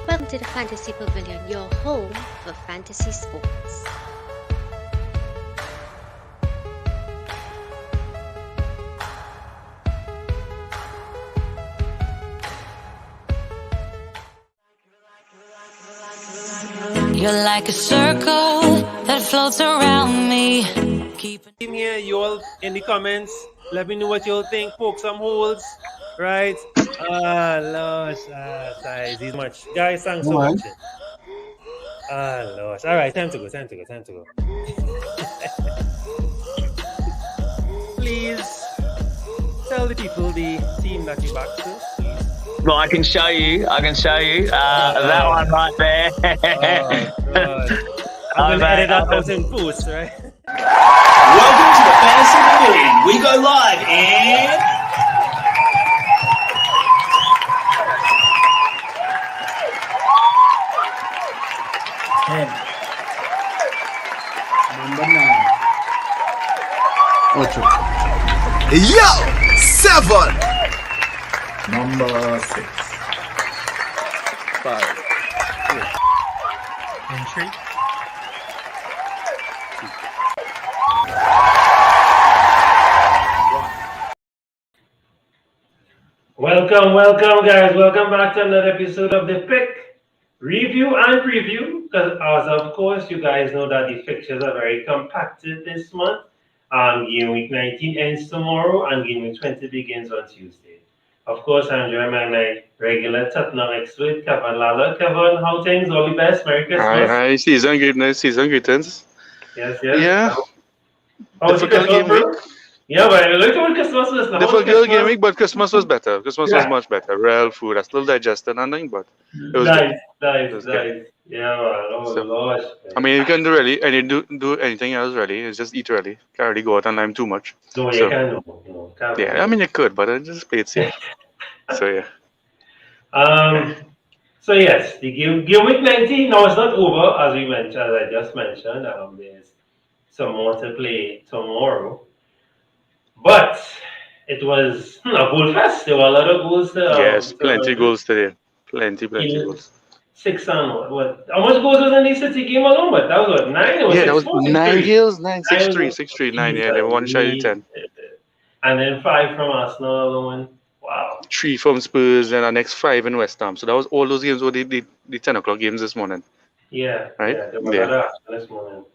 Welcome to the Fantasy Pavilion, your home for fantasy sports. You're like a circle that floats around me. In here, you all in the comments, let me know what you all think. Poke some holes, right? Lord, size is much. Guys, thanks for watching. Lord. All right, time to go. Please tell the people the team that you back to. Well, I can show you. That one right there. God. I'm gonna edit that out in post, right? Welcome to the Fantasy Pavilion. We go live in 10. Number 9. 8. Yo! 7. Number 6. 5. Entry. Welcome, guys. Welcome back to another episode of the Pick Review and Preview. Because, as of course, you guys know that the fixtures are very compacted this month. Game week 19 ends tomorrow, and game week 20 begins on Tuesday. Of course, I'm joined by my regular Tottenham expert, Kevin Lala. Kevin, how things? All the best. Merry Christmas. Hi. Season greetings. Yes. Yeah. How's the Difficult game Christmas, week. Yeah, but look at Christmas was now. Difficult game week, but Christmas was better. Christmas was Yeah. much better. Real food. I still digested nothing, but it was good. Nice. good. Yeah, man. Oh, So, Lord. I mean, you can do anything else really. It's just eat really. Can't really go out and lime too much. No, you So, can't. Can't. yeah, I mean you could, but I just play it safe. So yeah. So yes, the game week 19 now it's not over as I just mentioned. There's some more to play tomorrow, but it was a goal fest. There were a lot of goals. Yes, plenty goals today. Plenty goals. 6 and what? How much goals was in the City game alone? But that was what 9. It was Yeah, that was 6-4, 9 6-3. goals, 6-3, 9. Yeah, they won shy of 10. And then 5 from Arsenal alone. Wow. 3 from Spurs and our next 5 in West Ham. So that was all those games were the 10 o'clock games this morning. Yeah. Right? Yeah. There was a lot of action this morning.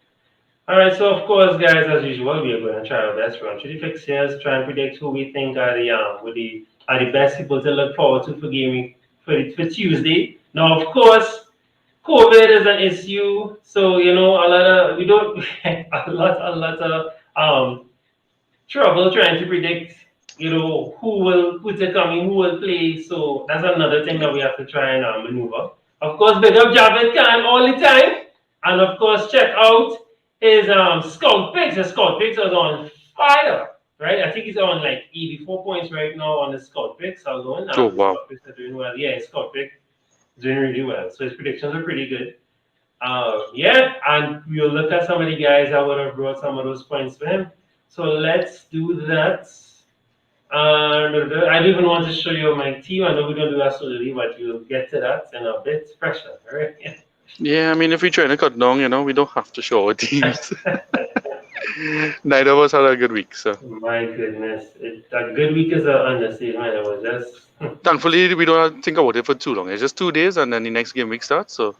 All right. So of course, guys, as usual, we are going to try our best run through the fixtures, try and predict who we think are the best people to look forward to for gaming for Tuesday. Now, of course, COVID is an issue, so a lot of trouble trying to predict, who to come in, who will play. So that's another thing that we have to try and maneuver. Of course, big up Javed Khan all the time, and of course, check out his scout picks. His scout picks is on fire, right? I think he's on like 84 points right now on his scout picks alone. Oh, wow. His scout picks are doing well. Yeah, his scout pick is doing really well. So his predictions are pretty good. And we'll look at some of the guys that would have brought some of those points for him. So let's do that. I don't even want to show you my team. I know we don't do that slowly, but we'll get to that in a bit. Pressure, all right? Yeah, I mean, if we're trying to cut down, we don't have to show our teams. Neither of us had a good week, so. My goodness. A good week is an understatement. It was just... Thankfully, we don't have to think about it for too long. It's just 2 days, and then the next game week starts, so,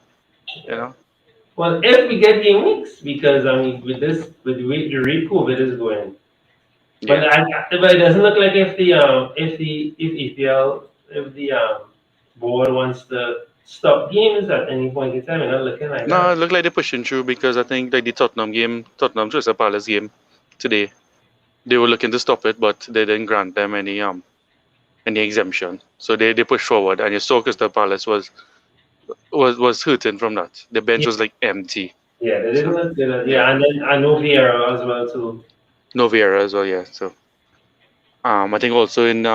Well, if we get game weeks, because, with the way COVID is going, Yeah. but it doesn't look like if the board wants to stop games at any point in time, not looking like No, that. it looked like they're pushing through because I think like the Tottenham Crystal Palace game today, they were looking to stop it, but they didn't grant them any exemption. So they pushed forward, and you saw Crystal Palace was hurting from that. The bench was like empty. Yeah, they didn't look good. Yeah, and then I know Vieira as well too. No Vieira as well, yeah. So I think also in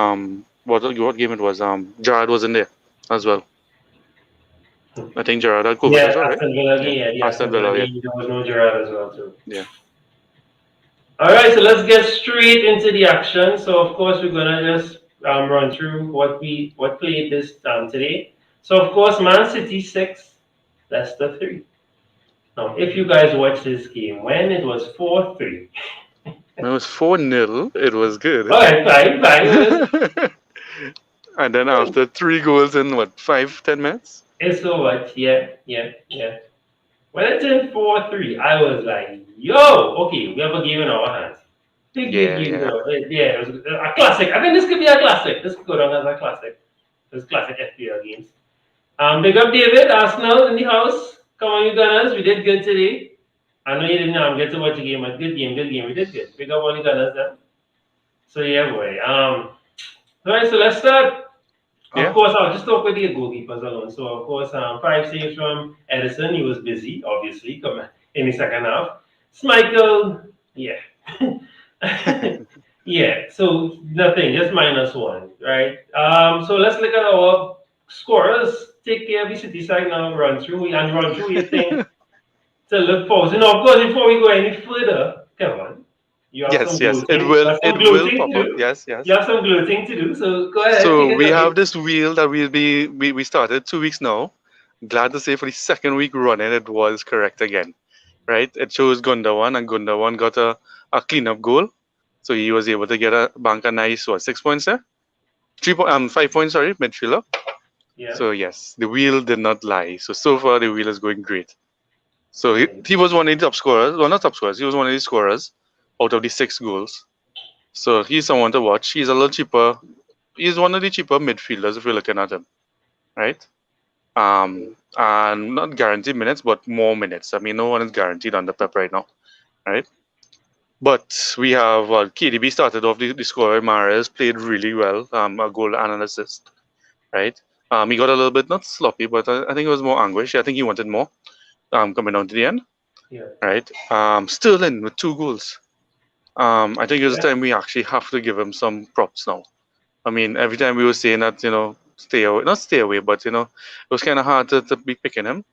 what game it was, Gerrard was in there as well. I think Gerrard had COVID as well, right? Aston Villa, yeah. Aston Villa, yeah. There was no Gerrard as well too. Yeah. All right, so let's get straight into the action. So of course we're gonna just run through what played this today. So of course, Man City 6, Leicester 3. Now, if you guys watch this game, when it was 4-3. When it was 4-0, it was good. All right, fine. And then after 3 goals in what, 5-10 minutes? It's so what? Yeah. When it turned 4-3, I was like, yo, okay, we have a game in our hands. Big game, though. Yeah, it was a classic. I think this could be a classic. This could go down as a classic. This classic FPL games. Big up David, Arsenal in the house. Come on, you Gunners. We did good today. I know you didn't get to watch the game, but good game. We did good. Big up all the Gunners then. So yeah, boy. Alright, so let's start. Of course, I'll just talk with the goalkeepers alone. So of course, 5 saves from Edison. He was busy, obviously, coming in the second half. Schmeichel, yeah. Yeah, so nothing, just -1, right? So let's look at our scorers. Take care of the City side now, run through your thing to look forward. So now, of course, before we go any further, come on. Yes, it will pop up. Yes. You have some gloating to do, so go ahead. So we have this wheel that we started 2 weeks now. Glad to say for the second week running, it was correct again, right? It shows Gundogan, and Gundogan got a cleanup goal. So he was able to get a nice 6 points there? 5 points, sorry, midfielder. Yeah. So yes, the wheel did not lie. So far the wheel is going great. So he was one of the top scorers. Well, not top scorers. He was one of the scorers out of the 6 goals. So he's someone to watch. He's a little cheaper. He's one of the cheaper midfielders if you're looking at him, right? And not guaranteed minutes, but more minutes. I mean, no one is guaranteed under Pep right now, right? But we have KDB started off the scorer. Mahrez played really well, a goal and an assist, right? He got a little bit not sloppy, but I think it was more anguish. I think he wanted more. Coming down to the end, right? Sterling with 2 goals. I think it's time we actually have to give him some props now. I mean, every time we were saying that, not stay away, but it was kind of hard to be picking him.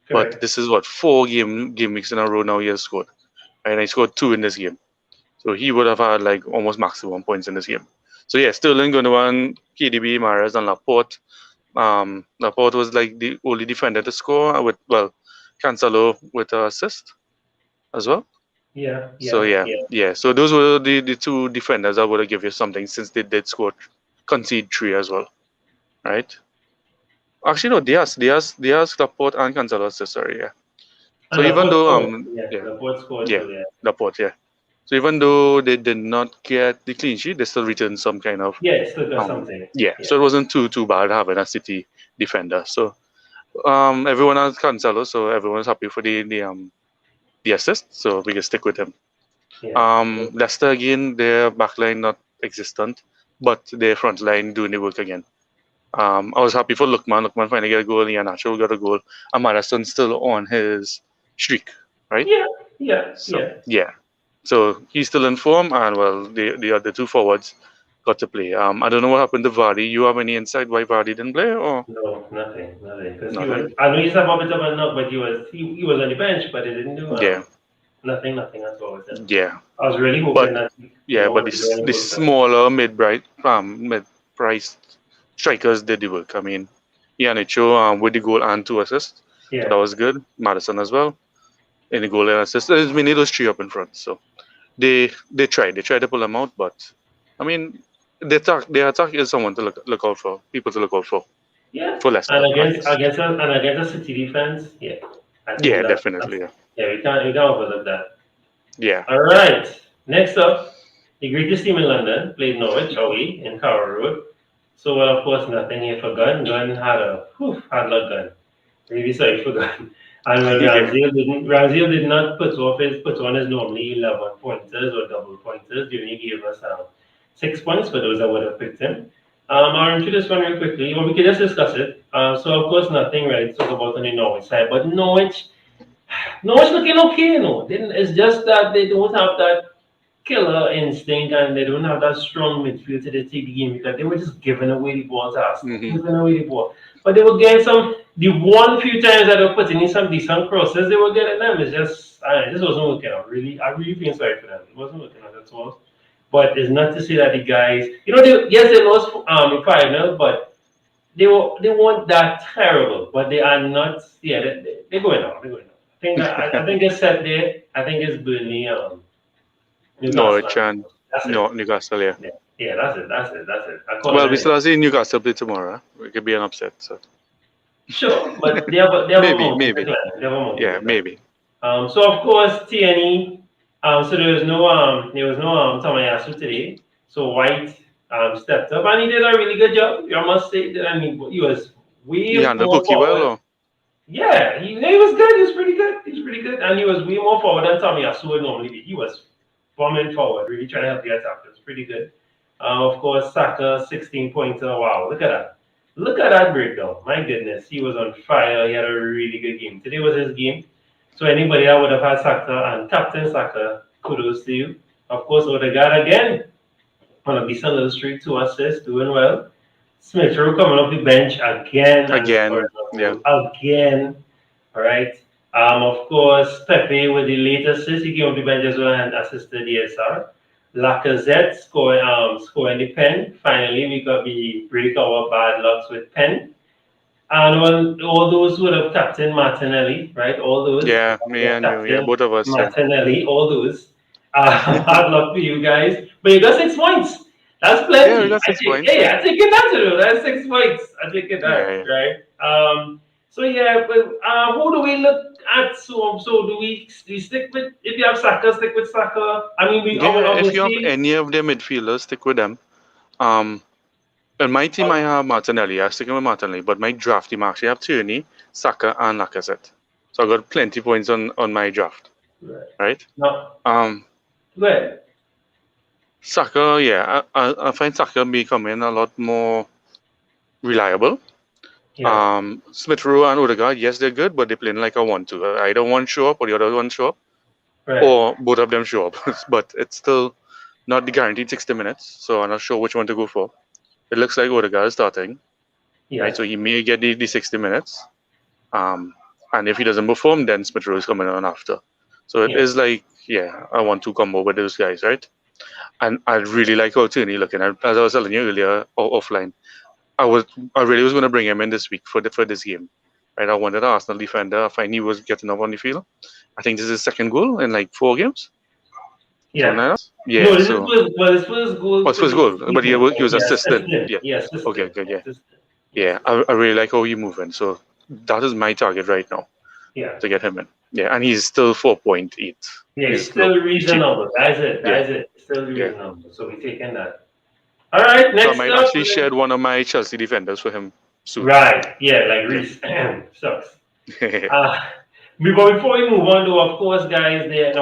Correct. But this is 4 game weeks in a row now he has scored, and he scored 2 in this game. So he would have had like almost maximum points in this game. So yeah, Sterling, Gundogan, KDB, Mahrez, and Laporte. Laporte was like the only defender to score with Cancelo with an assist as well. Yeah. So those were the 2 defenders I would have given you something, since they did concede 3 as well, right? Actually, no, Diaz, Laporte, and Cancelo assist. Sorry, yeah. So even though Laporte scored. Laporte. So even though they did not get the clean sheet, they still returned some kind of still got something. Yeah, so it wasn't too bad having a City defender. So everyone has Cancelo, so everyone's happy for the assist, so we can stick with him. Leicester again, their backline not existent, but their front line doing the work again. I was happy for Lookman. Lookman finally got a goal. Iheanacho got a goal. And Maddison still on his streak, right? Yeah. So he's still in form, and the other 2 forwards got to play. I don't know what happened to Vardy. You have any insight why Vardy didn't play, or? No, nothing. I know he's a bit of a knock, but he was on the bench, but he didn't do nothing at all. Yeah. I was really hoping that. Yeah, but the smaller mid-priced strikers did the work. I mean, Iheanacho with the goal and 2 assists. Yeah. So that was good. Maddison as well in the goal and assist. We need those 3 up in front. So they tried to pull them out, but I mean, the attack is someone to look out for, people to look out for. Yeah. For Leicester. And against a City defense, definitely. Yeah, we can't overlook that. Yeah. All right. Next up, the greatest team in London played Norwich away in Carrow Road. So of course nothing here for Gunn. Gunn had a hard luck Gunn. Really sorry for Gunn. And Ramsdale did not put on his normally 11 pointers or double pointers. He only gave us 6 points for those that would have picked him. I'll run through this one real quickly, or we can just discuss it. So of course nothing really to talk about on the Norwich side, but Norwich looking okay, It's just that they don't have that killer instinct, and they don't have that strong midfield to take the game, because they were just giving away the ball to us. Giving away the ball. But they were getting the one few times that they were putting in some decent crosses, they were getting them. It's just, this wasn't working out. I really feel sorry for them. It wasn't working out at all. But it's not to say that the guys, they lost 5-0, but they weren't that terrible, but they are not. Yeah, they're going on. They're going on. I think it's set there. I think it's Burnley, Newcastle. Norwich and That's it. no, Newcastle, yeah. Yeah, yeah, that's it. That's it. That's it. I call Well, it we in. still have to see Newcastle play tomorrow. It could be an upset. So Sure, but they have a maybe, moment maybe. to plan. They have a moment Yeah, to plan. maybe. So of course TNE. So there was no Tomayasu today. So White stepped up and he did a really good job. I must say that he was way You handled more Pookie well, forward. or? Yeah, he was good. He was pretty good. He was pretty good, and he was way more forward than Tomiyasu would normally be. He was bombing forward, really trying to help the attack. It was pretty good. Of course, Saka 16-pointer. Wow, look at that. Look at that breakdown. My goodness, he was on fire. He had a really good game. Today was his game. So anybody that would have had Saka and Captain Saka, kudos to you. Of course, Odegaard again on a decent little streak, 2 assists, doing well. Smith Rowe coming off the bench again. and Again, scoring yeah. Again. All right. Of course, Pepe with the late assist. He came off the bench as well and assisted the SR. Lacazette scoring the pen. Finally, we got the break our bad lucks with pen. And all those who would have captain Martinelli, right? All those. Yeah, me and you, yeah, both of us. Yeah. Martinelli, all those. Hard luck for you guys. But you got 6 points. That's plenty. Yeah, we got 6 points. Hey, I take it that. That's 6 points. I take it that, Yeah. right? So yeah, but who do we look at? So do we stick with, if you have Saka, stick with Saka? I mean, Yeah, if you have any of their midfielders, stick with them. In my team, I have Martinelli. I'm sticking with Martinelli, but my draft team actually have Tierney, Saka, and Lacazette. So I got plenty points on my draft. Right? No. Good. Saka, yeah, I find Saka becoming a lot more reliable. Yeah. Smith Rowe and Odegaard, yes, they're good, but they're playing like a 1-2. Either one show up or the other one show up, Right. or both of them show up. But it's still not the guaranteed 60 minutes, so I'm not sure which one to go for. It looks like Odegaard is starting, Yeah. right? So he may get the 60 minutes. And if he doesn't perform, then Smith Rowe is coming on after. So it is like, yeah, a 1-2 combo with those guys, right? And I really like how Tierney looking. As I was telling you earlier, offline, I really was going to bring him in this week for this game, right? I wanted an Arsenal defender. I find he was getting up on the field. I think this is his second goal in like 4 games. Yeah. Yeah. No, this so was his first goal. his first goal, but he was assisted. Assistant. Yeah. Yeah, assistant. Okay, good. Yeah. Assistant. Yeah, I really like how he's moving. So that is my target right now, Yeah. to get him in. Yeah, and he's still 4.8. Yeah, it's He's still cheap. reasonable. That's it. Yeah. That's it. It's still reasonable. So we're taking that. All right, next So I might up. actually shed one of my Chelsea defenders for him soon. Right. Yeah, like Reese. Sucks. Before we move on, though, of course, guys, there's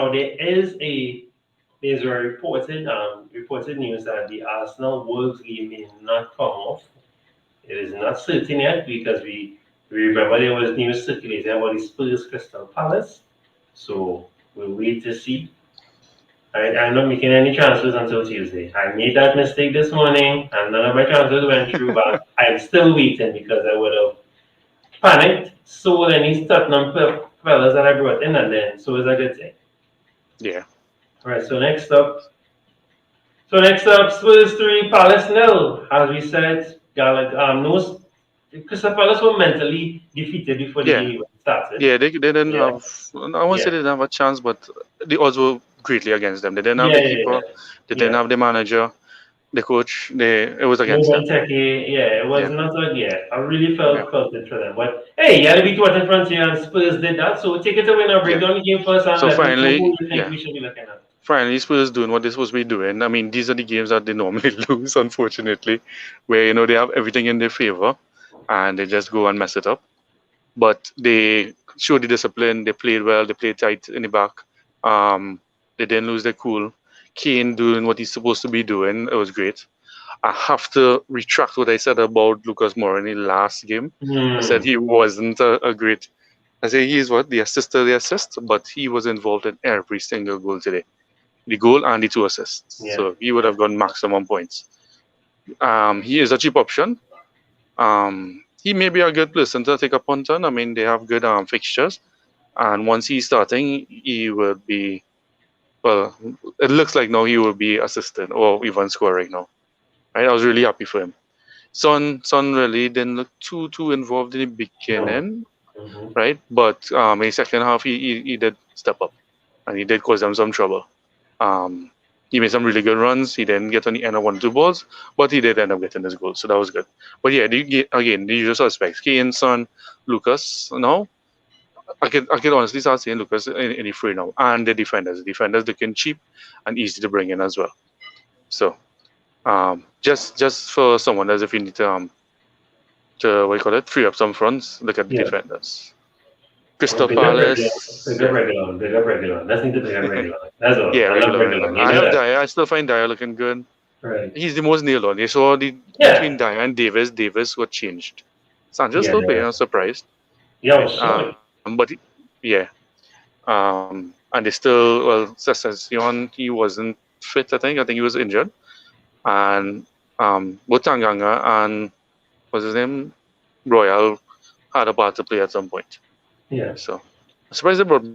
a reported news that the Arsenal Wolves game may not come off. It is not certain yet because we remember there was news circulating about the Spurs Crystal Palace. So we'll wait to see. I'm not making any transfers until Tuesday. I made that mistake this morning and none of my transfers went through, but I'm still waiting because I would have panicked, sold any Tottenham fellas that I brought in, and then so it's a good thing. Yeah. All right, so next up, Spurs 3, Palace 0. As we said, Crystal Palace were mentally defeated before the game started. Yeah, they didn't have. I won't say they didn't have a chance, but the odds were greatly against them. They didn't have the keeper. They didn't have the manager, the coach. It was against them. It was not a I really felt it for them. But hey, you had to beat Tottenham Frontier and Spurs did that. So take it away now, break down the game first and So let me know finally, who you think we should be looking at. Finally, Spurs doing what they're supposed to be doing. I mean, these are the games that they normally lose, unfortunately, where they have everything in their favor and they just go and mess it up. But they showed the discipline. They played well. They played tight in the back. They didn't lose their cool. Kane doing what he's supposed to be doing. It was great. I have to retract what I said about Lucas Moura in the last game. I said he wasn't a great. I say he's the assist to the assist, but he was involved in every single goal today. The goal and the 2 assists. Yeah. So he would have gotten maximum points. He is a cheap option. He may be a good person to take a punt on. I mean, they have good fixtures. And once he's starting, he will be, well, it looks like now he will be assistant or even scoring now. Right? I was really happy for him. Son really didn't look too involved in the beginning, Mhm. right? But in the second half, he did step up, and he did cause them some trouble. Um, he made some really good runs. He didn't get on the end of 1 2 balls, but he did end up getting his goal, so that was good. But yeah, again, the usual suspects: Kane, Son, Lucas. No, I can honestly start saying Lucas in the free now, and the defenders. The defenders looking cheap and easy to bring in as well. So just for someone as if you need to what you call it, free up some fronts, look at the Yeah. defenders. Crystal Big up Palace. regular. Big up regular. Let's need to big up regular. That's all. Yeah, I love regular. You I know have that. Dyer. I still find Dyer looking good. Right. He's the most nailed on. You saw Yeah. between Dyer and Davis. Davis got changed. Sanchez Yeah, still playing. yeah. I'm surprised. Yeah, Right? sure. But yeah. And they still, well, Session, he wasn't fit. I think he was injured. And both Tanganga and what's his name, Royal, had a part to play at some point. Yeah. So I'm surprised they brought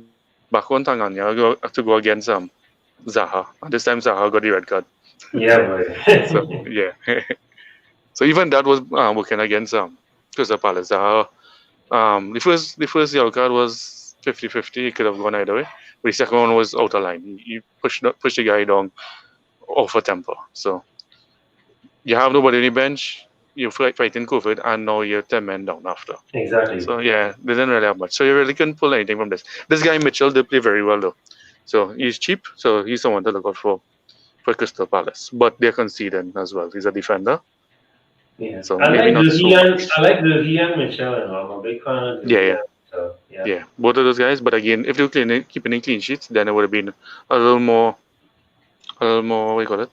back on Tanganga to go against Zaha. And this time Zaha got the red card. Yeah, boy. So yeah. So even that was working against Crystal Palace. Zaha, the first yellow card was 50-50. It could have gone either way. But the second one was out of line. He pushed the guy down off a temper. So you have nobody on the bench. You're fighting COVID, and now you're 10 men down after. Exactly. So yeah, they didn't really have much. So you really couldn't pull anything from this. This guy Mitchell did play very well though. So he's cheap. So he's someone to look out for Crystal Palace. But they're conceding as well. He's a defender. Yeah. So I maybe like not so much. the and Michelle, and I'm a big fan of Yeah, yeah. So, yeah. Yeah, both of those guys. But again, if they were keeping clean sheets, then it would have been a little more, what do you call it,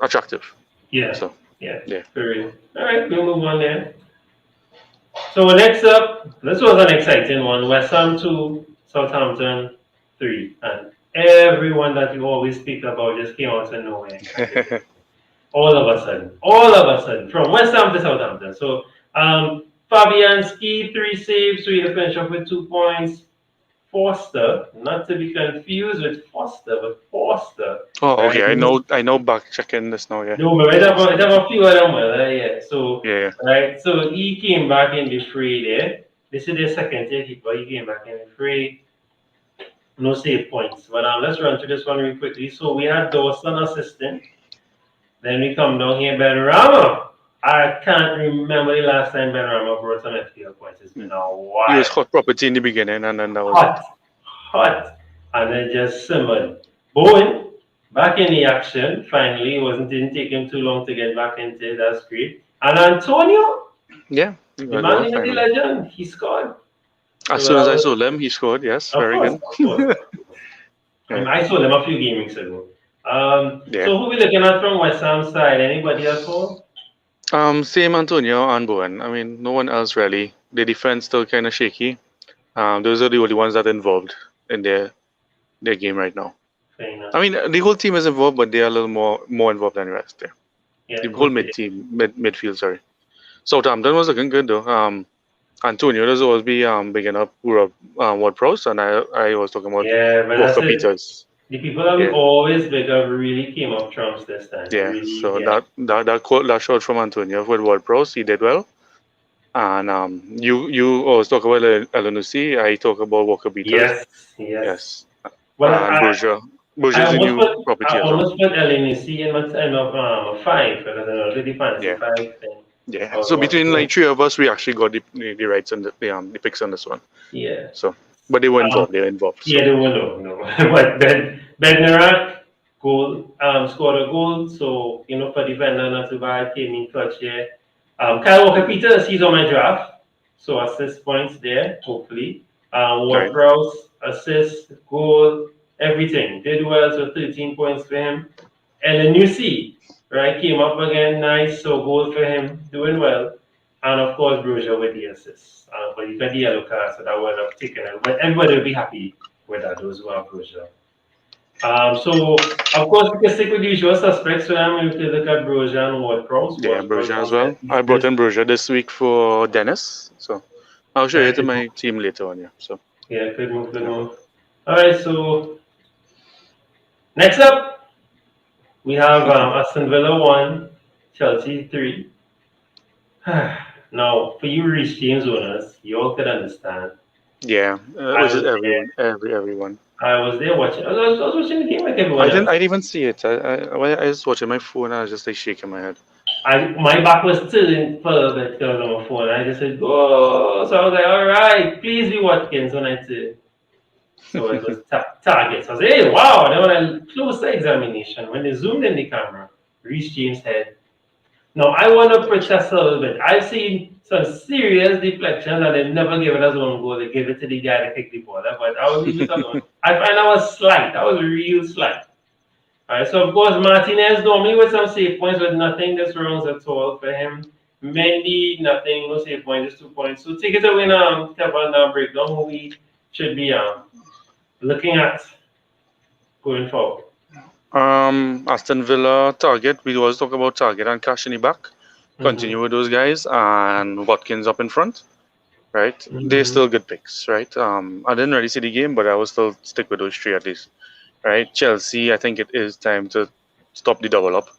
attractive. Yeah. So Yeah. yeah. Very. All right, we'll move on there. So next up, this was an exciting one. West Ham 2, Southampton 3. And everyone that you always speak about just came out of nowhere. All of a sudden, from West Ham to Southampton. So Fabianski, 3 saves, so he finished off with 2 points. Forster, not to be confused with Foster, but Forster. Oh, okay. Right? I know. Back checking this now. Yeah. No, but I have a few of them. Yeah. So Yeah. right, so he came back in the fray there. This is their second tier keeper. He came back in the fray. No save points. But let's run through this one real quickly. So we had Dawson assistant. Then we come down here, Ben Rama. I can't remember the last time Ben Rama brought some FPL points. It's been a while. He was hot property in the beginning, and then that was Hot. And then just simmered. Bowen, back in the action. Finally, didn't take him too long to get back into it. That's great. And Antonio, yeah. the man in the legend, he scored. As soon as I saw him, he scored. Yes, very good. Of course. I saw them a few game weeks ago. Yeah. So who we looking at from West Ham side? Anybody else for? Same Antonio and Bowen. I mean, no one else really. The defense still kind of shaky. Those are the only ones that are involved in their game right now. Fair enough. I mean, the whole team is involved, but they are a little more involved than the rest there. Yeah, The whole midfield, sorry. Southampton was looking good though. Antonio does always be bigging up Ward-Prowse, and I was talking about Walker Peters. The people that we always big up really came up trumps this time. Yeah, really, so that shot from Antonio with Ward-Prowse, he did well. And you always talk about Elanusi, I talk about Walker Peters. Yes. Well, and Bourgeois is a new property I as well. almost put Elanusi in my time of 5 because I know the fantasy 5 thing. Yeah, so between like 3 of us, we actually got the rights and the picks on this one. Yeah. So, but they were involved. They were involved. So. Yeah, they were no. But Bednarak scored a goal, so for defender not too bad, came in clutch here. Kyle Walker-Peters, he's on my draft, so assist points there, hopefully. Ward-Prowse, assist, goal, everything. Did well, so 13 points for him. Elanusi, right, came up again, nice, so goal for him, doing well. And of course, Broja with the assists. But you got the yellow card, so that would have taken it. But everybody will be happy with that, those who are Broja. So, of course, we can stick with the usual suspects. So we can look at Broja and Ward-Prowse. Yeah, Broja as well. I brought in Broja this week for Dennis. So, I'll show you to my team later on, yeah. So. Yeah, good move. All right, so next up, we have Aston Villa 1, Chelsea 3. Now, for you Reece James owners, you all could understand. Yeah, I which is was there. everyone. I was there watching. I was watching the game like everyone else. I didn't even see it. I was watching my phone and I was just like shaking my head. My back was turned for a little bit because on my phone. I just said, "Go!" So I was like, "All right, please be Watkins." When I said, so it was targets. I was like, "Hey, wow!" And then when I closed the examination, when they zoomed in the camera, Reece James head. Now I want to protest a little bit. I've seen some serious deflections and they never give it as one goal. They give it to the guy that kicked the ball. But I will leave it alone. I find that was slight. That was real slight. All right, so of course Martinez normally with some save points, but nothing this rounds at all for him. Mendy, nothing, no save points, just 2 points. So take it away now, Kevin, breakdown who we should be looking at going forward. Aston Villa target. We always talk about target and Cash in the back. Continue with those guys and Watkins up in front. Right, they're still good picks. Right. I didn't really see the game, but I will still stick with those three at least. Right, Chelsea. I think it is time to stop the double up.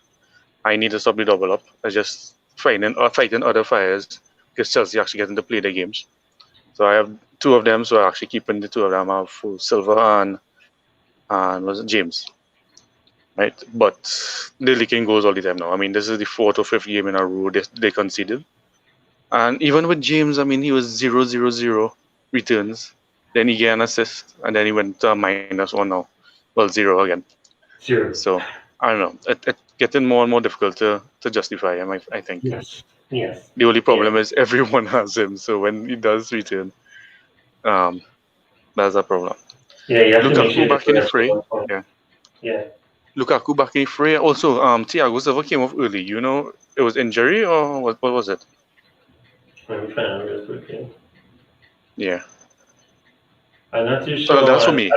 I need to stop the double up. I just fighting other fires because Chelsea actually getting to play their games. So I have two of them, so I'm actually keeping the two of them. I have Silva and was it James, right? But they're leaking goals all the time now. I mean, this is the fourth or fifth game in a row they conceded, and even with James, I mean, he was 0-0-0 returns. Then he got an assist, and then he went to -1 now. Well, 0 again. 0. So I don't know. It's getting more and more difficult to justify him. I think. Yes. Yes. The only problem is everyone has him, so when he does return, that's a problem. Yeah, you have to make Lukaku sure back in the fray. Yeah. Yeah. Lukaku back in the fray. Also, Thiago Silva came off early. You know, it was injury or what was it? Let me find out real quick. Yeah. I'm not too sure. That's for me.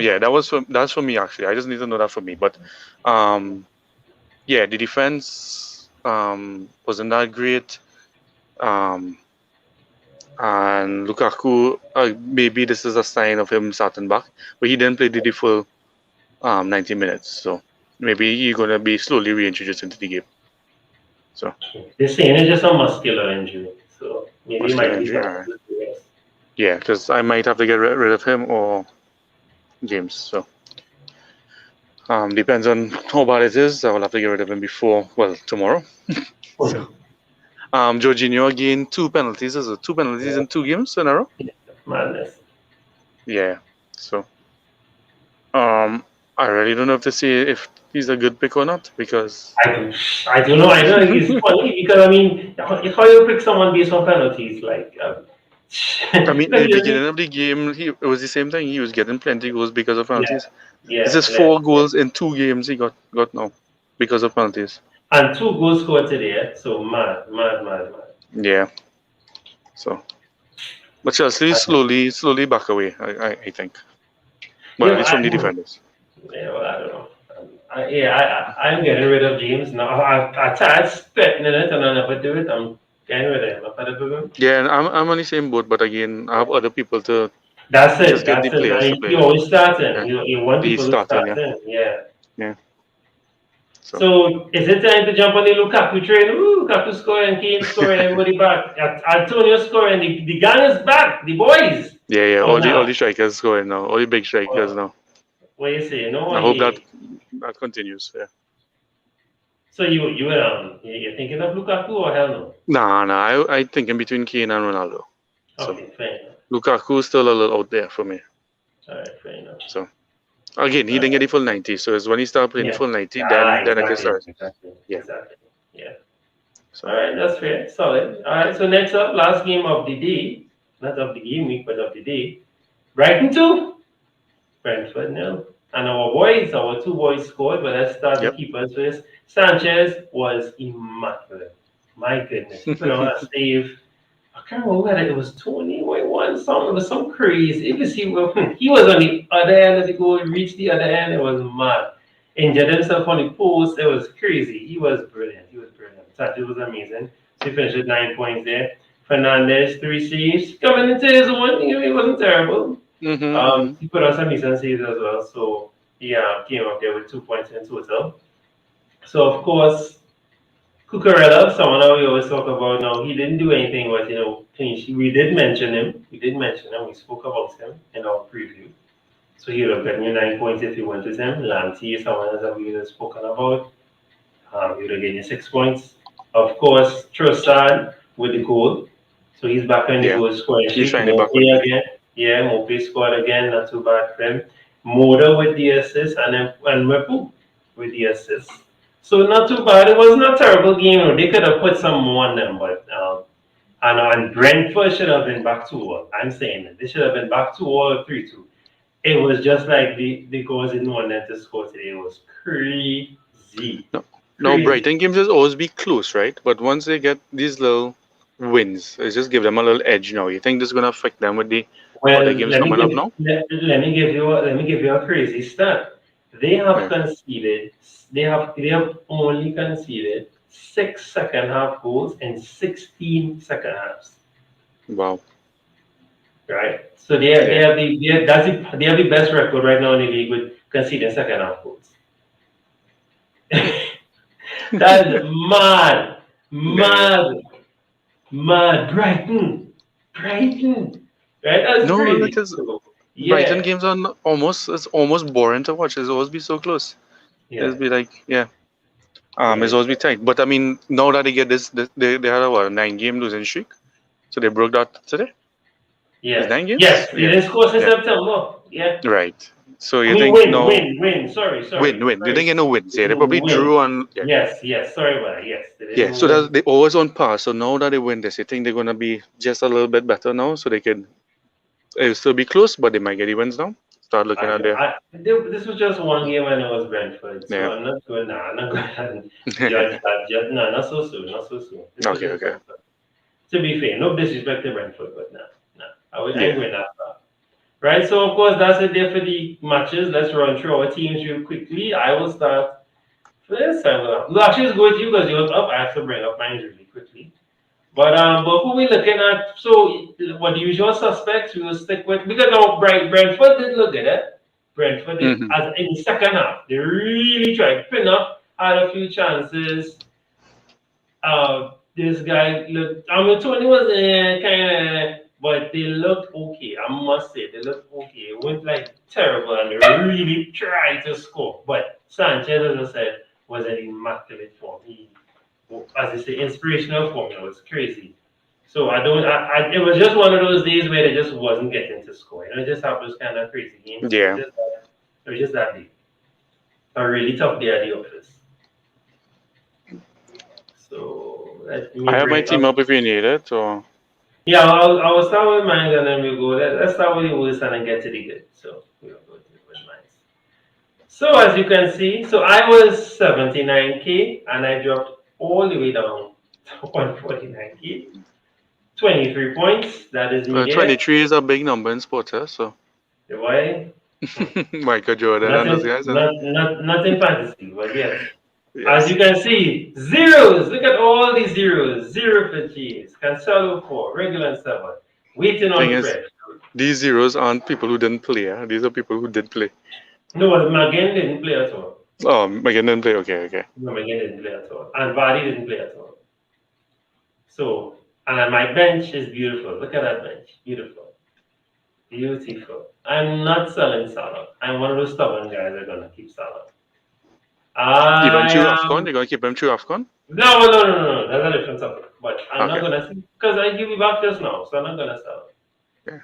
Yeah, that's for me actually. I just need to know that for me. But, yeah, the defense wasn't that great. And Lukaku, maybe this is a sign of him starting back, but he didn't play the full 90 minutes. So maybe he's gonna be slowly reintroduced into the game. So they're saying it's just a muscular injury, so maybe it might be injury, something. yeah, because I might have to get rid of him or James. So depends on how bad it is. I will have to get rid of him before tomorrow. So, Jorginho again, 2 penalties. Is it 2 penalties in 2 games in a row? Madness. Yeah. So, I really don't know if to say if he's a good pick or not because I don't know. I don't know. It's funny because I mean, how you pick someone based on penalties? Like, I mean, at the beginning of the game, it was the same thing. He was getting plenty goals because of penalties. Yeah. This is 4 goals in 2 games he got now because of penalties. And 2 goals scored today. So mad. Yeah. So, but Chelsea slowly back away. I think. Well, at least from the defenders. Yeah, well, I don't know. I'm getting rid of James now. I tried spitting in it and I never do it. I'm getting rid of him. I'm fed up with him. Yeah, and I'm on the same boat, but again, I have other people to. That's it. Just get the players to play. You always start in. Yeah. You want people to start starting, in. Yeah. Yeah. So is it time to jump on the Lukaku train? Ooh, Lukaku scoring, Kane scoring, everybody back. Antonio scoring. The gang is back. The boys. Yeah. All the strikers scoring now. All the big strikers now. What you say? No. I hope that continues. Yeah. So you're thinking of Lukaku or hell no? Nah. I think in between Kane and Ronaldo. Okay, fair enough. Lukaku is still a little out there for me. All right, fair enough. So again, he didn't get the full 90. So it's when he started playing the full 90, then I can start. Exactly. Yeah. Exactly. Yeah. So All right, that's fair. Solid. All right, so next up, last game of the day, not of the game week, but of the day. Brighton 2, Brentford 0. And our 2 boys scored, but let's start the keepers first. Sanchez was immaculate. My goodness. He put on a save. I can't remember whether it was Tony or it was some crazy. He was on the other end of the goal, reached the other end. It was mad. Injured himself on the post. It was crazy. He was brilliant. Sanchez was amazing. So he finished with 9 points there. Fernandez, 3 saves. Coming into his own, he wasn't terrible. He put on some decent saves as well. So he came up there with 2 points in total. So of course, Cucurella, someone that we always talk about now, he didn't do anything, but clean sheet. We did mention him. We did mention him. We spoke about him in our preview. So he would have gotten you 9 points if you went with him. Lamptey is someone else that we would have spoken about. He would have given you 6 points. Of course, Trossard with the goal. So he's back on the goal scoring sheet. He's trying to back again. Yeah, Mope scored again. Not too bad for him. Moda with the assist and Mwepu with the assist. So not too bad. It was not a terrible game. They could have put some more on them, but and Brentford should have been back 2-1. I'm saying that they should have been back 2-1 or 3-2. It was just like the goals didn't want them to score today. It was crazy. No, Brighton games will always be close, right? But once they get these little wins, it just give them a little edge now. You think this is going to affect them with the other games coming up now? Let me give you a crazy stat. They have conceded. They have only conceded 6 second half goals in 16 second halves. Wow. Right. So they have the best record right now in the league with conceding second half goals. That's mad. Brighton. Right? That's crazy. Because Brighton games are it's almost boring to watch. It's always be so close. It'll be like, it's always be tight. But I mean, now that they get this, they had a 9-game losing streak. So they broke that today. Yeah. 9 games? Yes, it is close in September. Yeah. Right. So you think win. Sorry. Win. They didn't get no wins. Yeah, they probably drew on. Yeah. Yes. Sorry about that. Yes. So they always on par. So now that they win this, you think they're gonna be just a little bit better now, so they can. It'll still be close, but they might get the wins now. Start looking at their. This was just one game and it was Brentford. So I'm not going to judge that. No, not so soon. Okay. To be fair, no disrespect to Brentford, but no. I would agree that far. Right, so of course that's it there for the matches. Let's run through our teams real quickly. I will start first. Well, actually, it's good you because you're up. I have to bring up mine really quickly. But who we looking at? So, what the usual suspects we will stick with, because now Brentford did look good. Brentford did, as in the second half, they really tried. Pinnock had a few chances. This guy looked. Tony was kind of. But they looked okay. I must say, they looked okay. It went like terrible, and they really tried to score. But Sanchez, as I said, was an immaculate form. He, as they say, inspirational form. It was crazy. So it was just one of those days where they just wasn't getting to score. It just happens kind of crazy game. Yeah. It was just that day. A really tough day at the office. So I have my team up if you need it, or. Yeah, I'll start with mine and then we'll go. Let's start with the worst and then get to the good. So we'll go with mine. So as you can see, so I was 79K and I dropped all the way down to 149K. 23 points. That is me. 23 is a big number in sports, so. Why? Michael Jordan and those guys. Not in fantasy, but yes. As you can see, zeros. Look at all these zeros. 0 for G's. Cancelo 4. Regular 7. Waiting on Fred. These zeros aren't people who didn't play. These are people who did play. No, McGinn didn't play at all. Oh, McGinn didn't play. Okay. No, McGinn didn't play at all. And Vardy didn't play at all. So, and my bench is beautiful. Look at that bench. Beautiful. I'm not selling Salah. I'm one of those stubborn guys that are going to keep Salah. Keep him through AFCON? You're going to keep him through AFCON? No. That's a different topic. But I'm not going to, because I give you back just now, so I'm not going to sell. Yeah.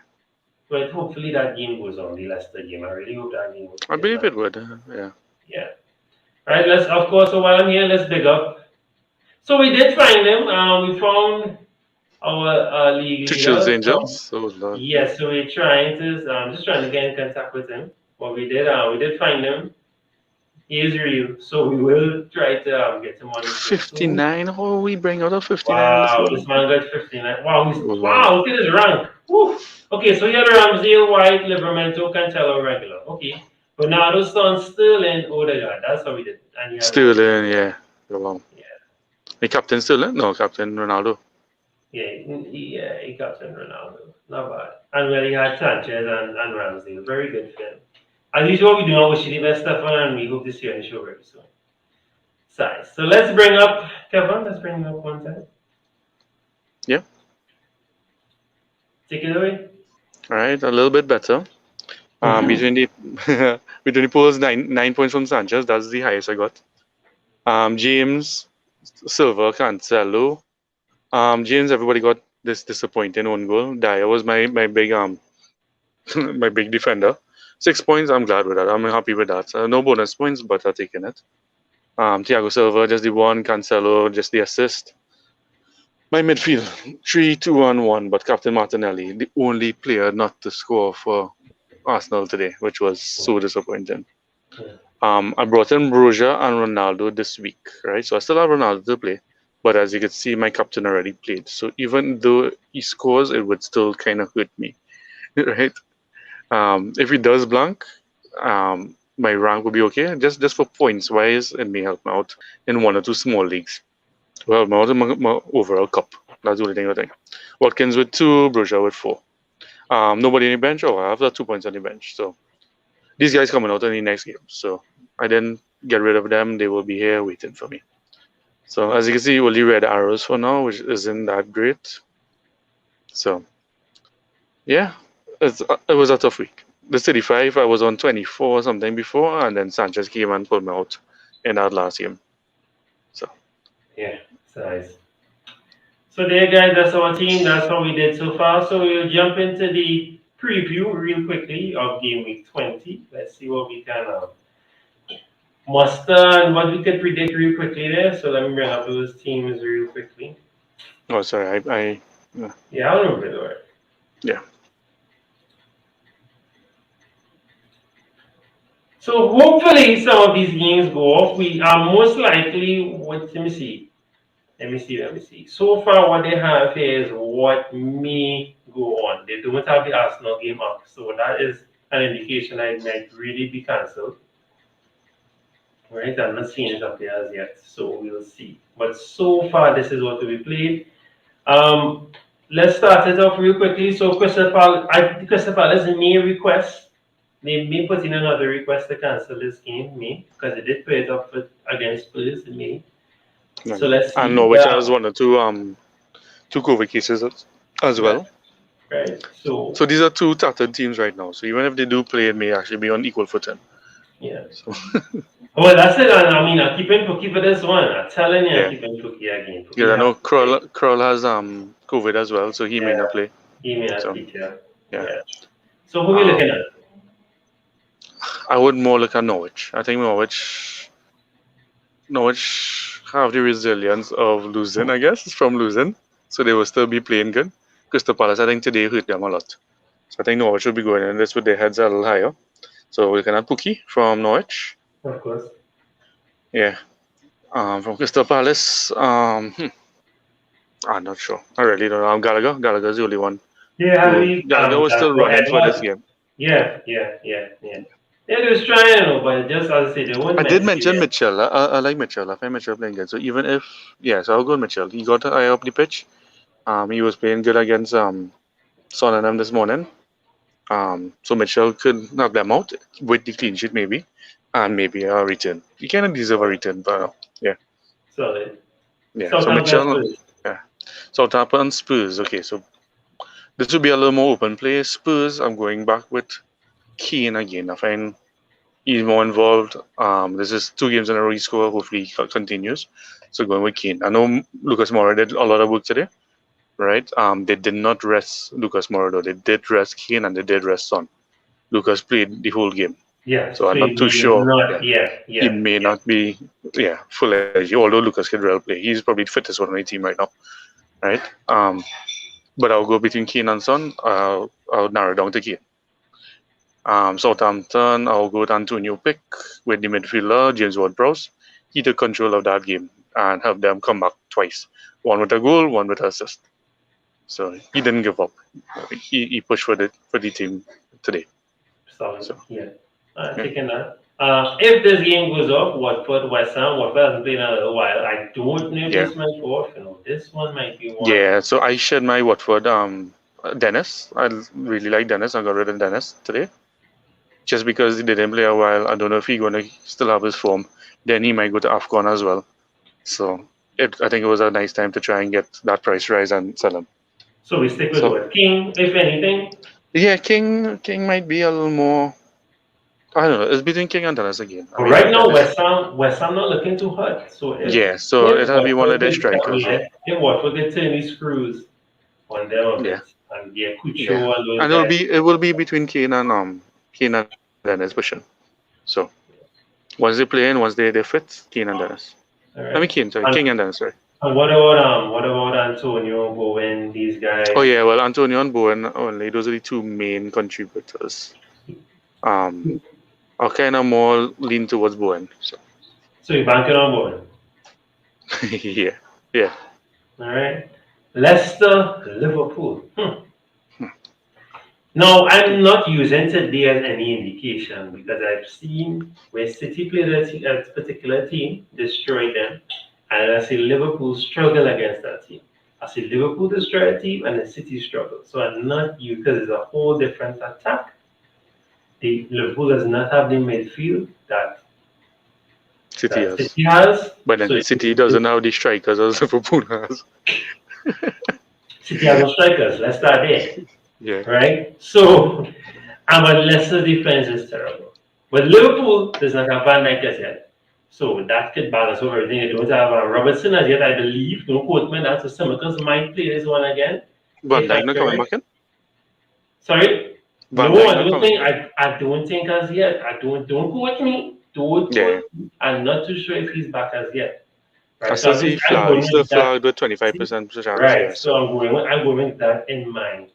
But hopefully that game goes on, the Leicester game. I really hope that game goes on. I believe it would, yeah. Yeah. Right, of course, so while I'm here, let's dig up. So we did find him. We found our league Tuchel's Angels. Yes, so we're trying to, just trying to get in contact with him. But we did find him. He is real, so we will try to get him on. 59? Oh, we bring out a 59. Wow, this man got 59. Wow, look at his rank. Woo. Okay, so he had Ramsdale, White, Livramento, Cancelo, regular. Okay. Bernardo, Son, Sterling, Odegaard. That's how we did. And Sterling, yeah. Wow. Yeah. He captain Sterling? No, captain Ronaldo. Yeah, he captain Ronaldo. Not bad. And well, he had Sanchez and Ramsdale. Very good film. As usual, we do not wish you the best, Stefan, and we hope to see you on the show very soon. size. So let's bring up Kevin. Let's bring up one time. Yeah. Take it away. All right, a little bit better. Between the between the polls, 9 points from Sanchez. That's the highest I got. James, Silva, Cancelo. James, everybody got this disappointing one goal. Dyer was my big my big defender. 6 points. I'm glad with that. I'm happy with that. No bonus points, but I'm taking it. Thiago Silva just the one. Cancelo just the assist. My midfield 3-2-1-1, but Captain Martinelli, the only player not to score for Arsenal today, which was so disappointing. I brought in Broja and Ronaldo this week, right? So I still have Ronaldo to play, but as you can see, my captain already played. So even though he scores, it would still kind of hurt me, right? If he does blank, my rank will be okay. Just for points wise, it may help me out in one or two small leagues. Well, my overall cup. That's the only thing I think. Watkins with 2, Broja with 4. Nobody on the bench. Oh, I have the 2 points on the bench. So these guys coming out in the next game. So I didn't get rid of them. They will be here waiting for me. So as you can see, only red arrows for now, which isn't that great. So yeah, it was a tough week. The 35, I was on 24 or something before, and then Sanchez came and pulled me out in that last game. So yeah, size. So there, guys, that's our team. That's how we did so far. So we'll jump into the preview real quickly of game week 20. Let's see what we can muster and what we could predict real quickly there. So let me bring up those teams real quickly. oh, sorry, Yeah, I'll remember the word. yeah. So hopefully some of these games go off. We are most likely, let me see. So far what they have here is what may go on. They don't have the Arsenal game up. So that is an indication that it might really be cancelled. Right? I'm not seeing it up there as yet. So we'll see. But so far this is what will be played. Let's start it off real quickly. So Crystal Palace may request. They may put in another request to cancel this game, because they did put it up against Spurs in May. So let's see. And Norwich has 1 or 2 COVID cases as well. Right. So these are 2 tattered teams right now. So even if they do play, it may actually be on equal footing. yeah. So Well, that's it. I mean, I'm keeping Cookie for this one. I'm telling you, Yeah. I'm keeping Cookie again. because I know Kroll has COVID as well, so he may not play. He may not So, be here. yeah. So who are we looking at? I would more look at Norwich. I think Norwich have the resilience of losing, I guess, from losing. So they will still be playing good. Crystal Palace, I think today hurt them a lot. So I think Norwich will be going in this with their heads a little higher. So we're looking at Pookie from Norwich. Of course. Yeah. From Crystal Palace, I'm not sure. I really don't know. Gallagher's the only one. Yeah, Gallagher was still running for this game. Yeah. Yeah, they was trying, but just as I said, they wouldn't. I did mention Mitchell. I like Mitchell. I find Mitchell playing good. So even if, so I'll go with Mitchell. He got an eye up the pitch. He was playing good against Sonenham this morning. So Mitchell could knock them out with the clean sheet maybe, and maybe a return. He kind of deserve a return, but yeah. Solid. Yeah. So Mitchell. Yeah. Southampton Spurs. Okay, so this will be a little more open play. Spurs, I'm going back with Keane again. I find he's more involved. This is 2 games in a row he scored. Hopefully he continues. So going with Keane. I know Lucas Moura did a lot of work today, right? They did not rest Lucas Moura though. They did rest Keane and they did rest Son. Lucas played the whole game. Yeah. So I'm not too sure. He may not. not be full energy, although Lucas can well play. He's probably the fittest one on the team right now. Right? But I'll go between Keane and Son. I'll narrow down to Keane. Southampton, I'll go with Antonio Pick with the midfielder, James Ward-Prowse. He took control of that game and helped them come back twice. 1 with a goal, 1 with an assist. So he didn't give up. He pushed for the team today. Solid. So, yeah. Taking that. If this game goes off, Watford, West Ham, Watford hasn't played in a little while. I don't know if this might go off. This one might be one. Yeah, so I shared my Watford Dennis. I really like Dennis. I got rid of Dennis today. Just because he didn't play a while. I don't know if he's going to still have his form. Then he might go to AFCON as well. So I think it was a nice time to try and get that price rise and sell him. So we stick with So- what? King, if anything? Yeah, King might be a little more. I don't know. It's between King and Dennis again. I But mean, right now, West Ham not looking too hot. So Yeah, so it'll be one of their strikers. If Watford get turn these screws on them a bit, Yeah. and yeah, Cucho Yeah. and those And guys. it will be between Kane and Dennis pushing. So once they play and once they fit, Kane and Dennis. All I right. mean King and Dennis, sorry. And what about Antonio, Bowen, these guys? Oh yeah, well Antonio and Bowen only, those are the two main contributors. I'll kind of more lean towards Bowen. So So you're banking on Bowen. yeah. All right. Leicester, Liverpool. Now, I'm not using today as any indication because I've seen where City played a particular team, destroyed them, and I see Liverpool struggle against that team. I see Liverpool destroy a team and the City struggle. So I'm not used because it's a whole different attack. Liverpool does not have the midfield that City has. City has. But then So City doesn't have the strikers as Liverpool has. City has no strikers. Let's start there. Yeah. Right? So, and Leicester defense is terrible. But Liverpool does not have Van Dijk as yet. So that could balance over everything. They don't have Robertson as yet, I believe. Don't quote me, that's a Simicals might play this one again. Van If Dijk I'm not coming correct. back in? Sorry? Van No, Dijk I not don't coming. think I don't think as yet. Don't quote me. Don't quote Yeah. me. I'm not too sure if he's back as yet. I Right? still So see I'm flag. going He's still with that. flagged with 25% chance. Right. Yeah, So I'm going with that in mind.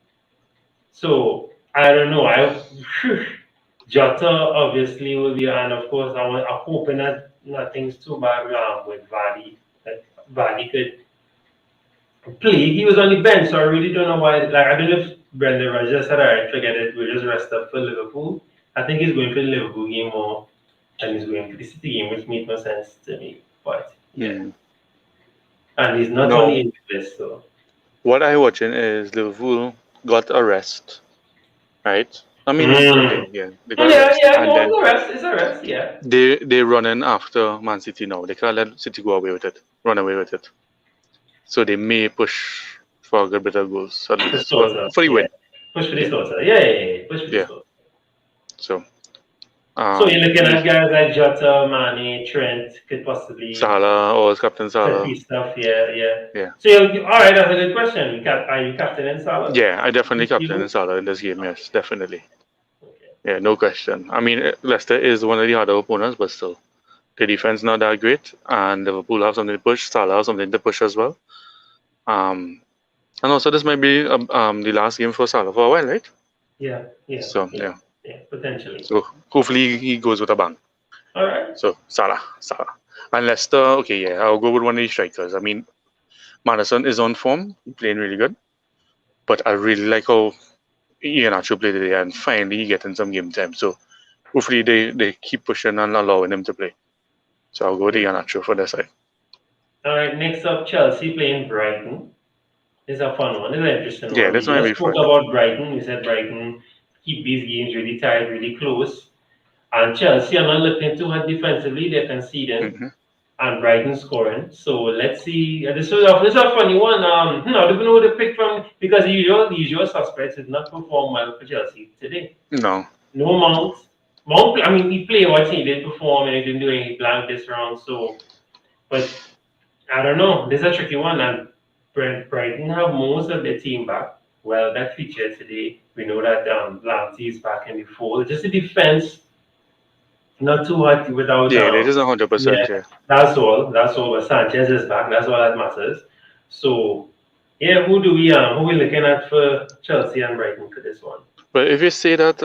So I don't know. Jota obviously will be, and of course I'm hoping that nothing's too bad with Vardy. That Vardy could play. He was on the bench, so I really don't know why. Like I don't know if Brendan Rodgers said, "All right, forget it. We'll just rest up for Liverpool." I think he's going for the Liverpool game more than he's going for the City game, which makes no sense to me. But yeah. and he's not No. on the injury list, so. What I watching is Liverpool got a rest, right? I mean, yeah, they got a Yeah, rest, yeah, and no, then it's a rest, yeah. they running after Man City now. They can't let City go away with it, run away with it. So they may push for a good bit of goals at least for the win. Push for the slaughter. Yeah. Push for the Yeah. slaughter. So, So you're looking at guys like Jota, Mane, Trent, could possibly Salah or Captain Salah. Turkey stuff. Yeah. Yeah. So all right, that's a good question. Are you captaining Salah? Yeah, I definitely captain Salah in this game. Yes, definitely. Okay. Yeah, no question. I mean, Leicester is one of the harder opponents, but still, the defense not that great, and Liverpool have something to push. Salah have something to push as well. And also this might be the last game for Salah for a while, right? Yeah. So yeah, potentially. So hopefully he goes with a bang. All right. So Salah. And Leicester, okay, yeah, I'll go with one of these strikers. I mean, Maddison is on form, playing really good, but I really like how Iheanacho played today, and finally getting some game time. So hopefully they keep pushing and allowing him to play. So I'll go with Iheanacho for their side. All right. Next up, Chelsea playing Brighton. This is a fun one. This is an interesting one. Yeah, this might be spoke fun. about Brighton. We said Brighton keep these games really tight, really close. And Chelsea are not looking too hard defensively. They're conceding. And Brighton scoring. So let's see. This is a funny one. I don't even know who to pick from because the usual suspects did not perform well for Chelsea today. No. No Mount. Mount, I mean, he played what he did perform and he didn't do any blank this round. So, but I don't know. This is a tricky one. And Brighton have most of their team back. Well, that featured today. We know that Lamptey is back in the fold. Just the defense, not too hot without. Yeah, it isn't 100%. Yeah. That's all. But Sanchez is back. That's all that matters. So, yeah, who we looking at for Chelsea and Brighton for this one? But if you say that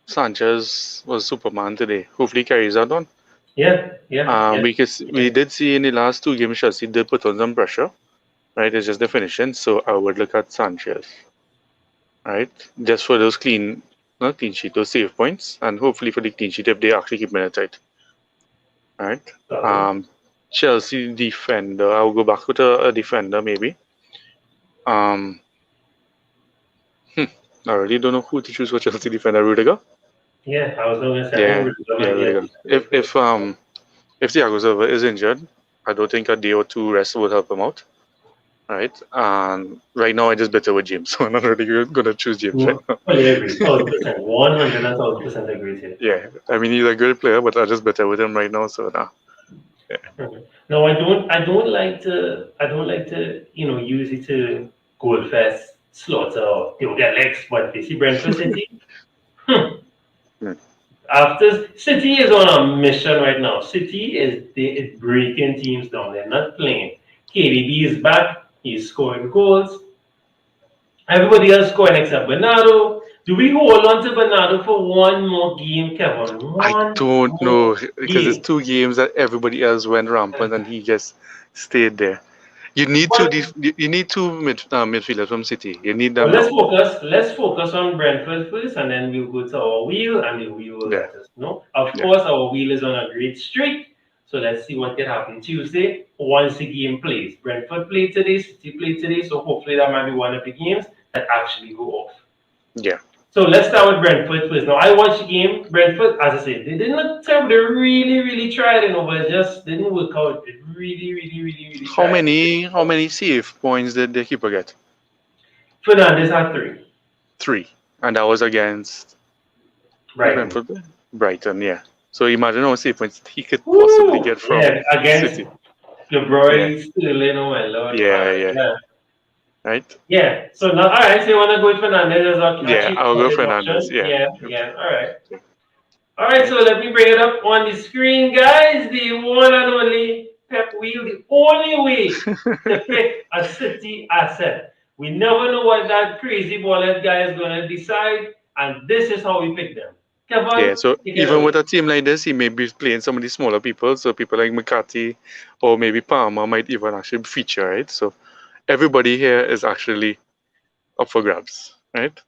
Sanchez was Superman today, hopefully he carries that on. Yeah. We did see in the last two games Chelsea did put on some pressure. Right, it's just the finishing. So I would look at Sanchez. Right, just for those not clean sheet, those save points, and hopefully for the clean sheet if they actually keep it tight. Right. Chelsea defender. I'll go back with a defender maybe. I really don't know who to choose for Chelsea defender. Rudiger. Yeah, I was going to say. Rudiger. If Thiago Silva is injured, I don't think a day or two rest will help him out. Right? And right now, I just better with James. So I'm not really going to choose James right now. Fully agree. 1,000%. 100% agree with you. Yeah. I mean, he's a great player, but I just better with him right now. So nah. No, I don't like to use it to Goldfest, slaughter, they'll get legs, but you see Brentford City. After City is on a mission right now. City is breaking teams down. They're not playing. KDB is back. He's scoring goals. Everybody else scoring except Bernardo. Do we hold on to Bernardo for one more game, Kevin? I don't know because it's 2 games that everybody else went rampant and he just stayed there. You need you need 2 midfielders from City. You need them. Let's focus on Brentford first, and then we'll go to our wheel, and the wheel will let us know. Of course, our wheel is on a great streak, so let's see what can happen Tuesday once the game plays. Brentford played today, City played today, so hopefully that might be one of the games that actually go off. Yeah. So let's start with Brentford first. Now, I watched the game. Brentford, as I said, they did not tell. They really tried, but it just didn't work out. It really tried. How many save points did the keeper get? Fernandes had 3. 3, and that was against Brighton, yeah. So imagine how many save points he could possibly get from against City. De Bruyne, Sterling, oh my lord. Yeah. Right? Yeah. So now, all right. So you want to go with Fernandes as our I'll go Fernandes. Yeah. All right. All right. So let me bring it up on the screen, guys. The one and only Pep Wheel. The only way to pick a City asset. We never know what that crazy ballhead guy is going to decide, and this is how we pick them. Kevin, yeah. So even with a team like this, he may be playing some of the smaller people. So people like McCarthy or maybe Palmer might even actually feature, right? So everybody here is actually up for grabs, right?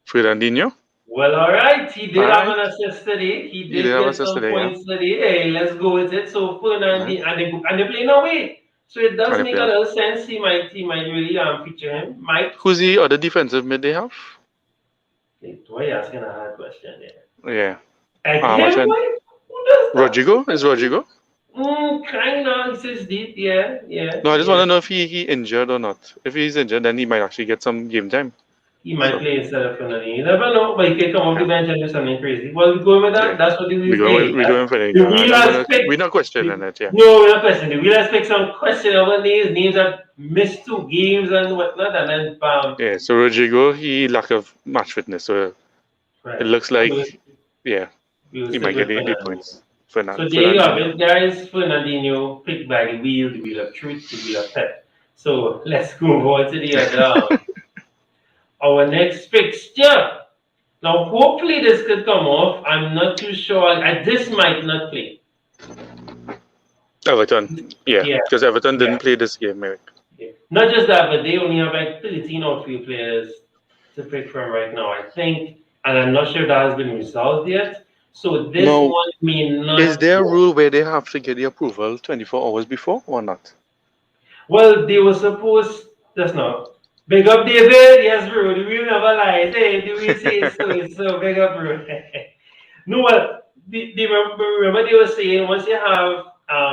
Fernandinho? Well, all right. He did have an assist today. He did get some points today. Hey, let's go with it. So Fernandinho, and they're playing away. So it does make a little sense. He might really feature him. Mike. Who's the other defensive mid they have? Why are you asking a hard question there? Yeah. Again, Rodrigo? Is Rodrigo? Kind of. He says deep. Yeah. No, I just want to know if he injured or not. If he's injured, then he might actually get some game time. He might play instead of Fernandinho. You never know, but he can come off the bench and do something crazy. Well, we're going with that. That's what we say. We're going for it. We're not questioning it, yeah. No, we're not questioning it. We'll pick some questionable names that missed 2 games and whatnot, and then bam. Yeah, so Rodrigo, he lack of match fitness, so it looks like, he might get 8 points. So there you have it, guys. Fernandinho picked by the wheel of truth, the wheel of pep. So let's move on to the other. Our next fixture. Now, hopefully this could come off. I'm not too sure. This might not play. Everton. Yeah. Because Everton didn't play this game, maybe. Yeah. Not just that, but they only have like 13 outfield players to pick from right now, I think. And I'm not sure that has been resolved yet. So this one may not. Is there a rule where they have to get the approval 24 hours before or not? Well, they were supposed. That's not. Big up David, yes, bro. The wheel never lies. Hey, do we say so? Big up, bro. No, well, remember they were saying once you have,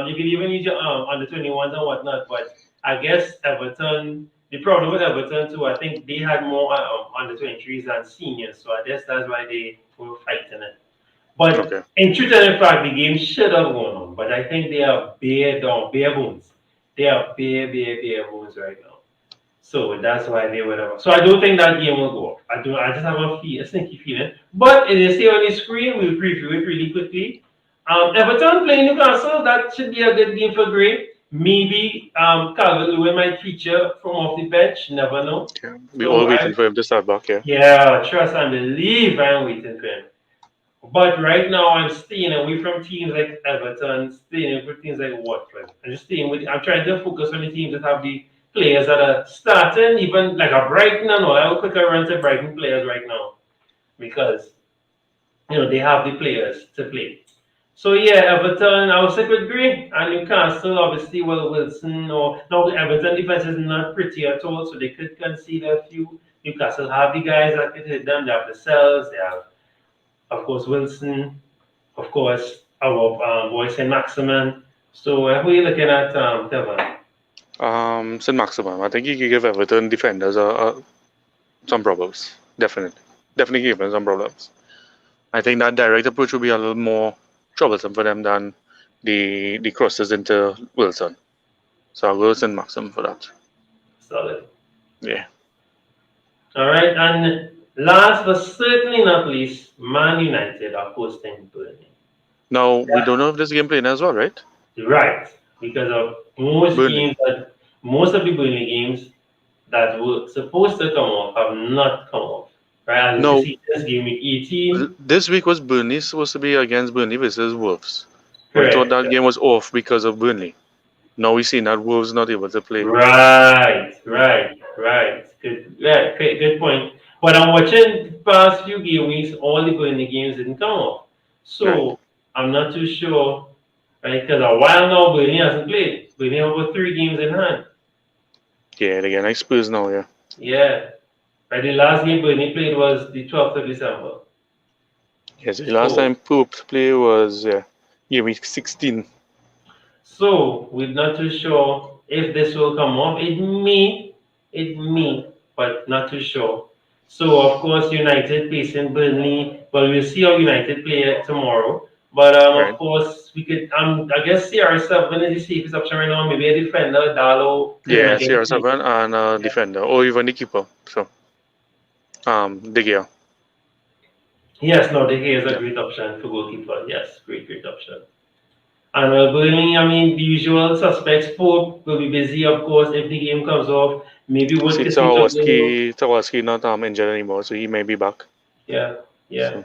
you can even use your under 21s and whatnot. But I guess Everton, the problem with Everton too, I think they had more under 23s than seniors. So I guess that's why they were fighting it. But in truth and in fact, the game should have gone on. But I think they are bare bones. They are bare bones right now. So that's why they were. So I don't think that game will go off. I just have a sneaky feeling. But as you see on the screen, we'll preview it really quickly. Everton playing Newcastle. That should be a good game for Gray. Maybe Calvert-Lewin might feature from off the bench. Never know. Yeah, we're all waiting for him to start back. Yeah, trust and believe I'm waiting for him. But right now, I'm staying away from teams like Everton, staying away from teams like Watford. I'm trying to focus on the teams that have the players that are starting, even like a Brighton and all. I will quickly run to Brighton players right now because they have the players to play. So yeah, Everton, I will stick with Gray, and Newcastle, obviously, Wilson. Now Everton defense is not pretty at all, so they could concede a few. Newcastle have the guys that could hit them. They have the Cells, they have of course, Wilson, of course, our boy Saint Maximin. So who are you looking at, Kevin? St. Maximin. I think he could give Everton defenders some problems. Definitely give them some problems. I think that direct approach will be a little more troublesome for them than the crosses into Wilson. So I'll go St. Maximin for that. Solid. Yeah. All right, and last but certainly not least, Man United are hosting Burnley. Now we don't know if this game playing as well, right? Right, because of most Burnley. most of the Burnley games that were supposed to come off have not come off. Right, as No. you see this game week 18. This week was Burnley supposed to be against Burnley versus Wolves. We Correct. thought that game was off because of Burnley. Now we see that Wolves not able to play. Right. Good, yeah, good point. But I'm watching the past few game weeks, all the Burnley games didn't come off. So Right. I'm not too sure, right? Because a while now, Burnley hasn't played. Burnley have over 3 games in hand. Yeah, they get nice Spurs now, yeah. Yeah. Right, the last game Burnley played was the 12th of December. Yes, the last time Poop play was game week 16. So we're not too sure if this will come off. It may, but not too sure. So of course United facing Burnley. Well, we'll see how United play tomorrow. But Right. of course we could I guess CR7 is the safest option right now. Maybe a defender, Dalo. Yeah, CR7 and a defender, or even the keeper. So, De Gea. Yes, no, De Gea is a great option for goalkeeper. Yes, great option. And Burnley, I mean, the usual suspects. Pope will be busy, of course, if the game comes off. Maybe Wood See, can Tawaski not injured anymore, so he may be back. Yeah. So,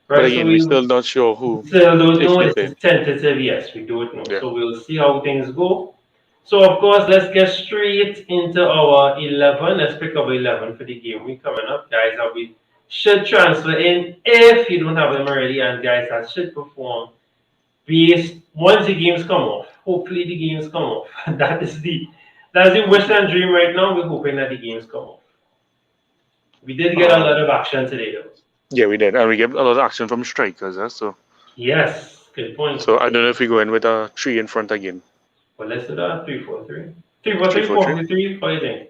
Right, but again, we're still not sure who. still don't if know. they It's play. tentative, yes, we don't know. Yeah. So we'll see how things go. So, of course, let's get straight into our 11. Let's pick up 11 for the game week coming up, guys. That we should transfer in if you don't have them already, and guys, that should perform based once the games come off. Hopefully, the games come off. That's the wish and dream right now. We're hoping that the games come off. We did get a lot of action today, though. Yeah, we did, and we get a lot of action from strikers. So, Yes, good point. so I don't know if we go in with a 3 in front again. Well, let's do that. 3-4-3. 3-4-3, 4-3. What do you think?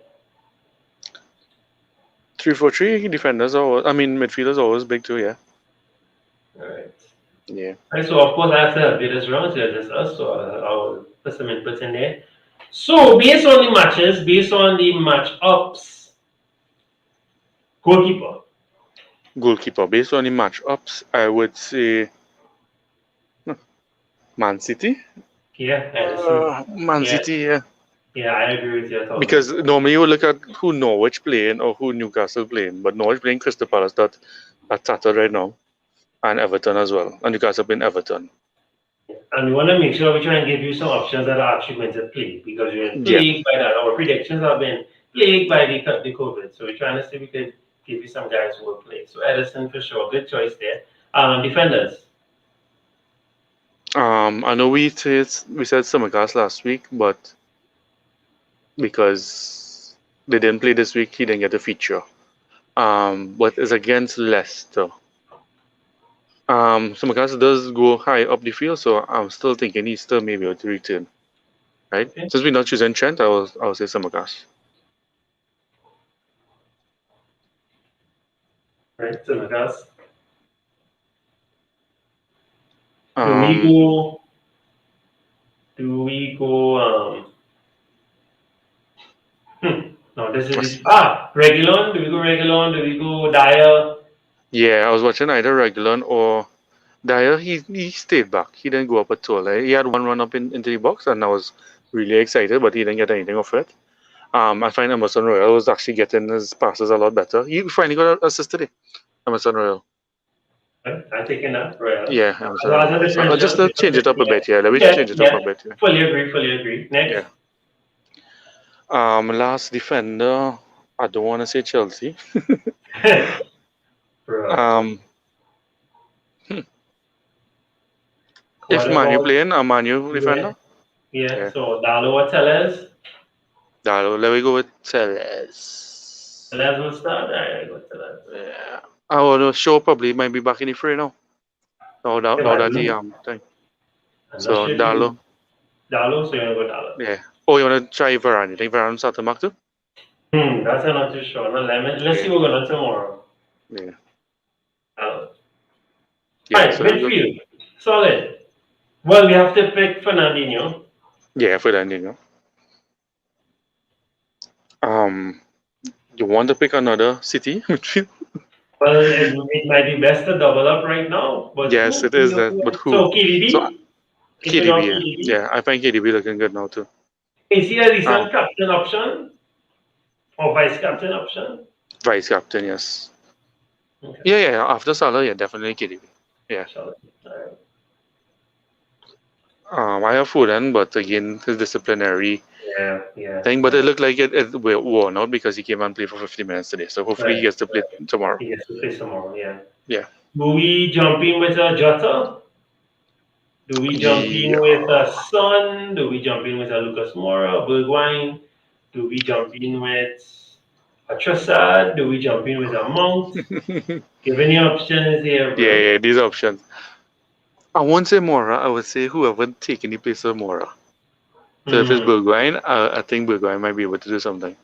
3-4-3 defenders are. I mean, midfielders are always big too. Yeah. All right. Yeah. Right, so of course I have to help you this round, so just us, so I'll put some inputs in there. So based on the matches, based on the matchups, goalkeeper. Goalkeeper. Based on the matchups, I would say Man City. Yeah, Edison. Man Yeah. City. Yeah. Yeah, I agree with your thoughts. Because normally you would look at who Norwich playing or who Newcastle playing, but Norwich playing Crystal Palace that tattered right now, and Everton as well, and Newcastle playing Everton. And we want to make sure we try and give you some options that are actually going to play, because we're plagued by that. Our predictions have been plagued by the COVID, so we're trying to see if we could give you some guys who will play. So Edison for sure, good choice there. Defenders. I know we said Simicast last week, but because they didn't play this week, he didn't get a feature. But it's against Leicester. Simicast does go high up the field, so I'm still thinking he's still maybe able to return. Right? Okay. Since we're not choosing Trent, I will say Simicast. Right, Simicast. Um, Do we go, no, this is, Regulon, do we go Regulon, do we go Dyer? Yeah, I was watching either Regulon or Dyer. He stayed back. He didn't go up at all. He had one run up into the box, and I was really excited, but he didn't get anything off it. I find Emerson Royal was actually getting his passes a lot better. He finally got an assist today, Emerson Royal. I'm taking that, Royal. Yeah, Emerson Royal. So just to change it up a bit, yeah. Let me change it up a bit. Yeah. Fully agree. Next. Yeah. Last defender, I don't want to say Chelsea. Bro. If Manu playing, a Manu defender. Yeah, so Dalo or Tellez? Let me go with Tellez. Tellez will start. Alright, I go Tellez. Yeah. Our show probably might be back in the fray now. Now that the thing. I'm So not sure. Dalo. Dalo, so you're gonna go Dalo. Yeah. Oh, you wanna try Varane? You think Varane start to mark too? That's I'm not too sure. No, let's see what we're gonna tomorrow. Yeah. Dalo. Yeah. Right, So that's good. midfield. Solid. Well, we have to pick Fernandinho. Yeah, for that, you want to pick another city midfield? Well, it might be best to double up right now. But Yes, who? it is that. But who? So KDB? So If you don't KDB, yeah. KDB? Yeah, I find KDB looking good now too. Is he a decent Ah. captain option? Or vice captain option? Vice captain, yes. Okay. Yeah. After Salah, yeah, definitely KDB. Yeah. Solid. Alright. I have Foden, but again, his disciplinary Yeah. thing. But it looked like it worn out because he came and played for 50 minutes today. So hopefully he gets to play tomorrow. He gets to play tomorrow, yeah. Yeah. Do we jump in with a Jota? Do we jump in with a Son? Do we jump in with a Lucas Moura, Bergwijn? Do we jump in with a Trossard? Do we jump in with a Mount? Give any options here. Bro. Yeah, these options. I won't say Moura. I would say whoever taken the place of Moura. So if it's Bergwijn, I think Bergwijn might be able to do something.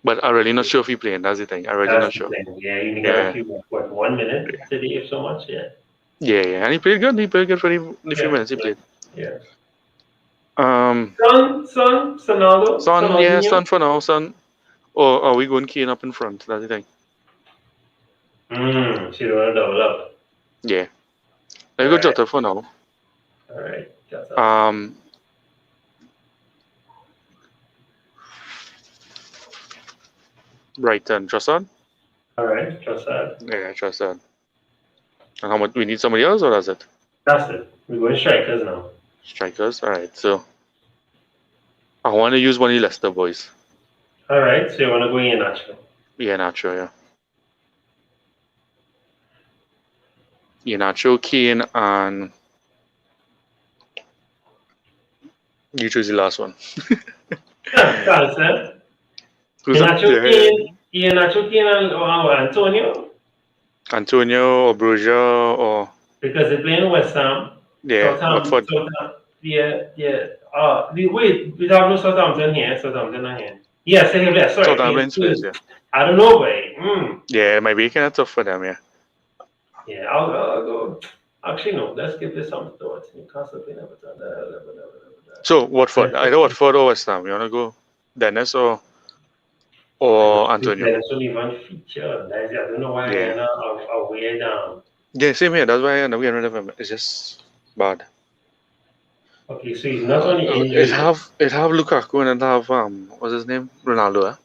But I'm really not sure if he's playing. That's the thing. I'm really not sure. Yeah, you got a few, 1 minute today, if so much, yeah. Yeah. And he played good. He played good for the few minutes he played. Yeah. Son, Ronaldo? yeah, Son for now, Son. Or are we going Kane up in front? That's the thing. So you want to double up. Yeah. Let's go Jota for now. Alright, Jota. Brighton, Trossard? Alright, Trossard. Yeah, Trossard. And how much? We need somebody else, or that's it? That's it. We're going strikers now. Strikers? Alright, so I want to use one of the Leicester boys. Alright, so you want to go in Nacho. Yeah, Nacho, yeah. Nacho, Kane, and you choose the last one. Salsa. Who's up there? Nacho Kane and Antonio. Antonio or Bruja or Because they're playing West Ham. yeah, Watford. Yeah. Wait, we have no Southampton here. Southampton not here. Yes, they have that. Sorry. Southampton plays, yeah. I don't know, but Yeah, it might be kind of tough for them, yeah. yeah, I'll go. Actually, no. Let's give this some thought. Newcastle playing Everton. So Watford, either Watford or West Ham. You wanna go Dennis or Antonio? Dennis don't even feature. I don't know why they're not away down. Yeah, same here. That's why I end up getting rid of him. It's just bad. Okay, so he's not only injured. It have Lukaku and it have what's his name? Ronaldo.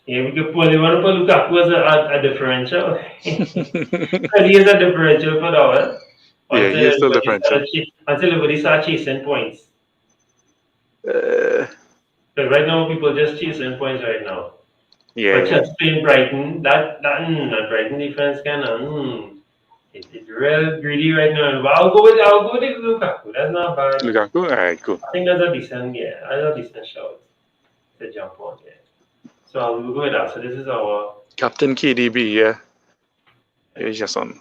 Yeah, we could pull. You want to put Lukaku as a differential? Because he is a differential for that one. Yeah, he is still differential. Until everybody start chasing points. But right now, people just chasing points right now. Yeah. But just playing Brighton, that Brighton defense kind of it's real greedy right now. But I'll go with Lukaku. That's not bad. Lukaku, alright, cool. I think that's a decent shout to jump on there. So I'll go with that. So this is our Captain KDB, yeah. It's just on.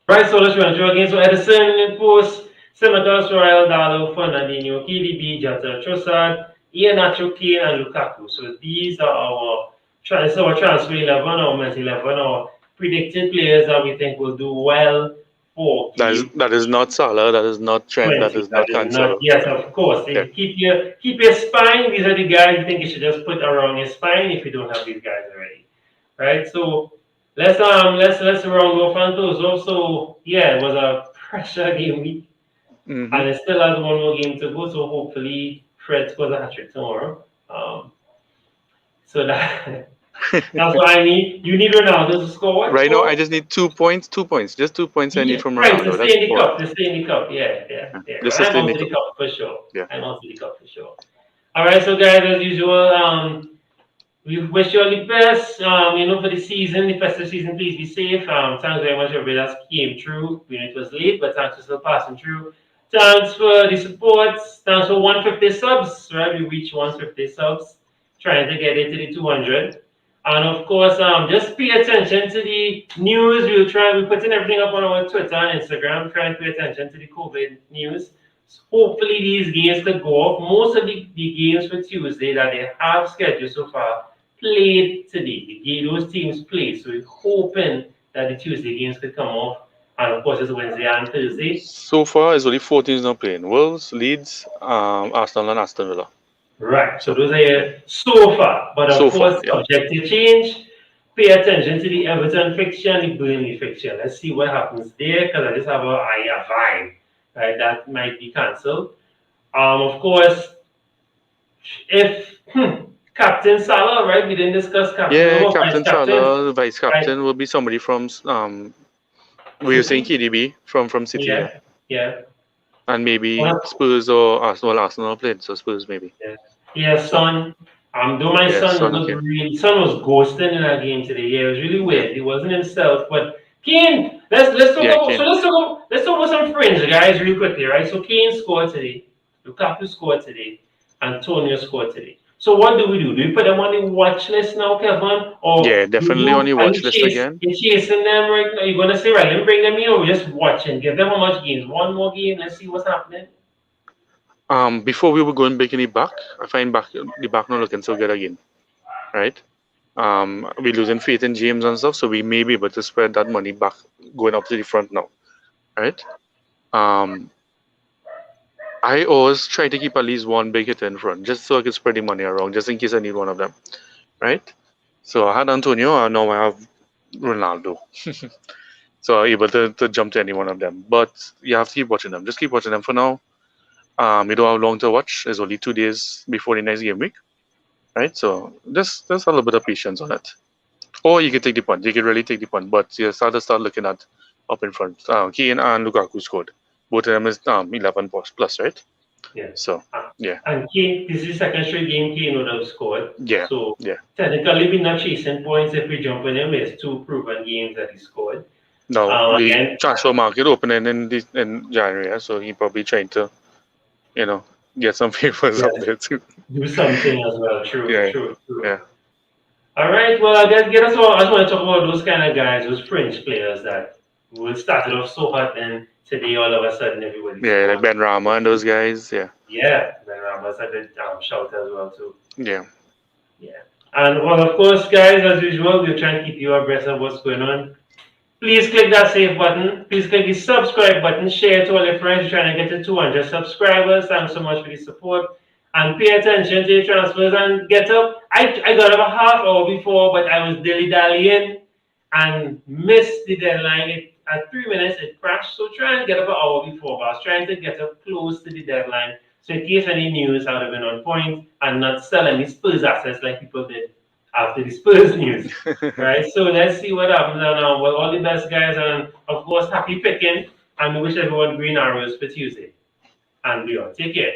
right. So let's run through again. So Edison, post, Senators, Royal, Dalo, Fernandinho, KDB, Jota, Trossard, Iheanacho, Kane, and Lukaku. So these are our transfer 11, our men's 11, our predicted players that we think will do well for. That is not Salah. That is not Trent. That is not Cancelo. Yes, of course. Yeah. Keep your spine. These are the guys you think you should just put around your spine if you don't have these guys already, right? So let's round off on those. Also, yeah, it was a pressure game week, and it still has one more game to go. So hopefully Fred scores a hat-trick tomorrow. So that's what I need. You need Ronaldo to score what? Right now, I just need 2 points. 2 points. Just 2 points I need from Right, Ronaldo. to stay in the cup. To stay in the cup. Yeah. Just to I'm stay in out the to the cup for sure. Yeah. I'm out to the cup for sure. All right, so guys, as usual, we wish you all the best. For the season, the festive season. Please be safe. Thanks very much, everybody that came through. We know it was late, but thanks for still passing through. Thanks for the support. Thanks for 150 subs. Right, we reached 150 subs. Trying to get it to the 200. And of course, just pay attention to the news. We're putting everything up on our Twitter and Instagram, trying to pay attention to the COVID news. So hopefully these games could go off. Most of the games for Tuesday that they have scheduled so far played today. Those teams played. So we're hoping that the Tuesday games could come off. And of course, it's Wednesday and Thursday. So far, it's only 4 teams now playing: Wolves, Leeds, Arsenal, and Aston Villa. Right. So those are so far. But of course, subject to change. Pay attention to the Everton fixture and the Burnley fixture. Let's see what happens there, because I just have a vibe, right, that might be cancelled. Of course, if Captain Salah, right, we didn't discuss Captain. Yeah, Captain Salah, vice captain, will be somebody from we were saying KDB from City. Yeah. And maybe Spurs or Arsenal played, so Spurs maybe. Yeah, Son. Though my son was ghosting in that game today. Yeah, it was really weird. He wasn't himself. But Kane, let's talk about some fringe, guys, real quickly, right? So Kane scored today, Lukaku scored today, Antonio scored today. So what do? Do we put them on the watch list now, Kevin? Or yeah, definitely on the watch list again. You're chasing them right now. You're gonna say, right, let me bring them in, or just watching? Give them how much games? One more game. Let's see what's happening. Before we were going back in the back, I find the back not looking so good again, right? We're losing faith in James and stuff, so we may be able to spread that money back, going up to the front now, right? I always try to keep at least one big hit in front, just so I can spread the money around, just in case I need one of them, right? So I had Antonio, and now I have Ronaldo. So I'm able to jump to any one of them. But you have to keep watching them. Just keep watching them for now. You don't have long to watch. There's only 2 days before the next game week, right? So just a little bit of patience on it. Or you can take the punt. You can really take the punt. But you start looking at up in front. Kane and Lukaku scored. Both of them is 11 plus, right? Yeah. So, yeah. And Kane, this is the second straight game Kane would have scored. Yeah. So, yeah. Technically, we're not chasing points if we jump on him. It's 2 proven games that he scored. No, the transfer market opening in January, so he probably trying to, get some favors up there too. Do something as well. True. Yeah. All right. Well, I just want to talk about those kind of guys, those fringe players that started off so hot and today all of a sudden everybody. Yeah, like Ben Rama and those guys. Yeah. Yeah, Ben Rama's had a shout as well too. Yeah. Yeah. And well, of course, guys, as usual, we're trying to keep you abreast of what's going on. Please click that save button. Please click the subscribe button. Share it to all your friends. We're trying to get to 200 subscribers. Thanks so much for the support. And pay attention to your transfers and get up. I got up a half hour before, but I was dilly-dallying and missed the deadline. At 3 minutes, it crashed. So try and get up an hour before. But I was trying to get up close to the deadline. So in case any news, I would have been on point and not sell any Spurs assets like people did after the Spurs news. Right? So let's see what happens now. Well, all the best, guys. And of course, happy picking. And we wish everyone green arrows for Tuesday. And beyond. Take care.